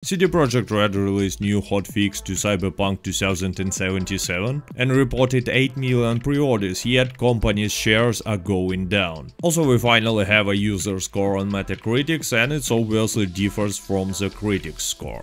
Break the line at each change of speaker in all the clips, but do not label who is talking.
CD Projekt Red released new hotfix to Cyberpunk 2077 and reported 8 million pre-orders, yet company's shares are going down. Also, we finally have a user score on Metacritic, and it obviously differs from the critics' score.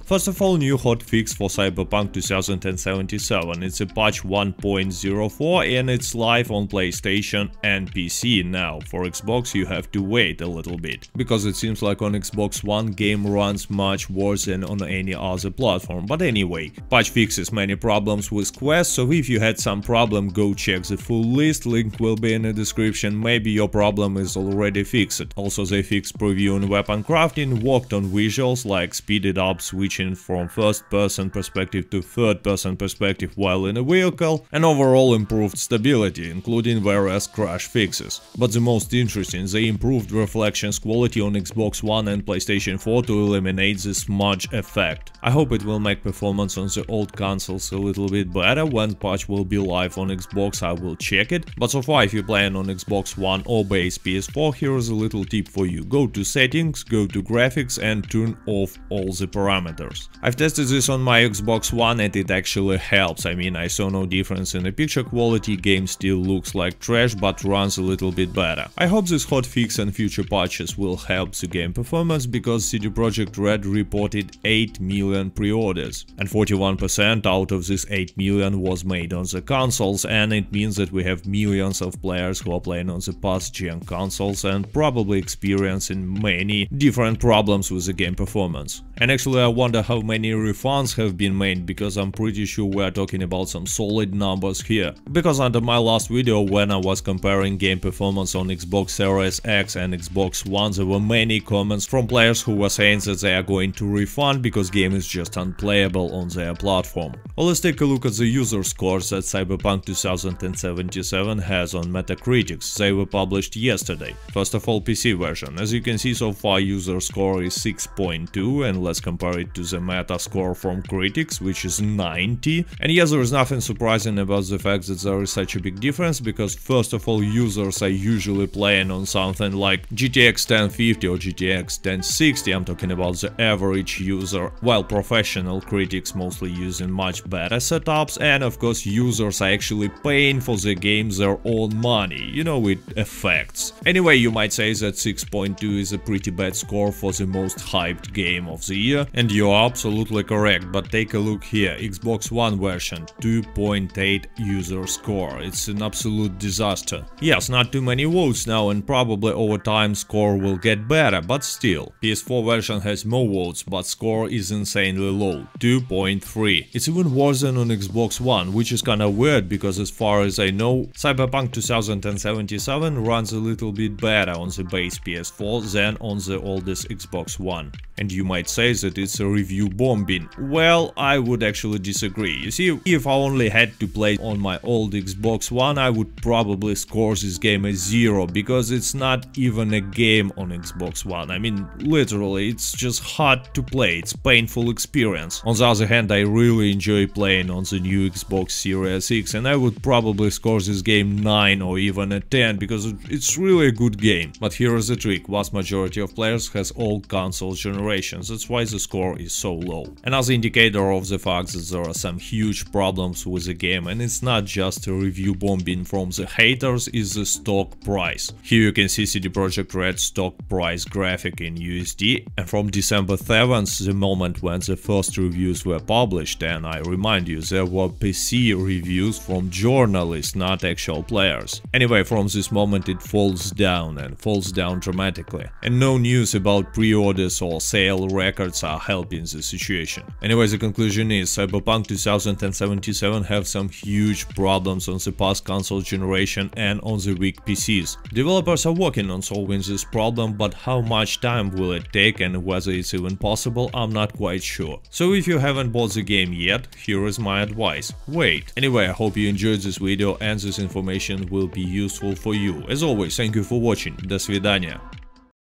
First of all, new hotfix for Cyberpunk 2077. It's a patch 1.04 and it's live on PlayStation and PC now. For Xbox you have to wait a little bit, because it seems like on Xbox One game runs much worse than on any other platform. But anyway, patch fixes many problems with Quest, so if you had some problem, go check the full list, link will be in the description, maybe your problem is already fixed. Also, they fixed preview and weapon crafting, worked on visuals like speeded up switching from first-person perspective to third-person perspective while in a vehicle, and overall improved stability, including various crash fixes. But the most interesting, they improved reflections quality on Xbox One and PlayStation 4 to eliminate the smudge effect. I hope it will make performance on the old consoles a little bit better. When patch will be live on Xbox I will check it, but so far if you're playing on Xbox One or base PS4, here is a little tip for you. Go to settings, go to graphics and turn off all the parameters. I've tested this on my Xbox One and it actually helps. I mean, I saw no difference in the picture quality, game still looks like trash but runs a little bit better. I hope this hotfix and future patches will help the game performance, because CD Projekt Red reported 8 million pre-orders, and 41% out of this 8 million was made on the consoles, and it means that we have millions of players who are playing on the past-gen consoles and probably experiencing many different problems with the game performance. And actually I wonder how many refunds have been made, because I'm pretty sure we are talking about some solid numbers here. Because under my last video, when I was comparing game performance on Xbox Series X and Xbox One, there were many comments from players who were saying that they are going to refund because game is just unplayable on their platform. Well, let's take a look at the user scores that Cyberpunk 2077 has on Metacritic. They were published yesterday. First of all, PC version. As you can see, so far user score is 6.2, and let's compare it to the meta score from critics, which is 90. And yes, there is nothing surprising about the fact that there is such a big difference, because first of all, users are usually playing on something like GTX 1050 or GTX 1060, I'm talking about the average user, while professional critics mostly using much better setups, and of course users are actually paying for the game their own money, you know, it affects. Anyway, you might say that 6.2 is a pretty bad score for the most hyped game of the year, and you are absolutely correct, but take a look here. Xbox One version, 2.8 user score. It's an absolute disaster. Yes, not too many votes now, and probably over time score will get better, but still. PS4 version has more votes, but score is insanely low, 2.3. It's even worse than on Xbox One, which is kinda weird, because as far as I know, Cyberpunk 2077 runs a little bit better on the base PS4 than on the oldest Xbox One. And you might say that it's a review bombing. Well, I would actually disagree. You see, if I only had to play on my old Xbox One, I would probably score this game as 0, because it's not even a game on Xbox One. I mean, literally, it's just hard to play, it's painful experience. On the other hand, I really enjoy playing on the new Xbox Series X, and I would probably score this game 9 or even a 10, because it's really a good game. But here is the trick, vast majority of players has old console generations, that's why the score is so low. Another indicator of the fact that there are some huge problems with the game, and it's not just a review bombing from the haters, is the stock price. Here you can see CD Projekt Red stock price graphic in USD, and from December 7th, the moment when the first reviews were published, and I remind you, there were PC reviews from journalists, not actual players. Anyway, from this moment it falls down, and falls down dramatically. And no news about pre-orders or sale records are helping the situation. Anyway, the conclusion is Cyberpunk 2077 have some huge problems on the past console generation and on the weak PCs. Developers are working on solving this problem, but how much time will it take and whether it's even possible, I'm not quite sure. So if you haven't bought the game yet, here is my advice: wait. Anyway, I hope you enjoyed this video and this information will be useful for you. As always, thank you for watching. До свидания.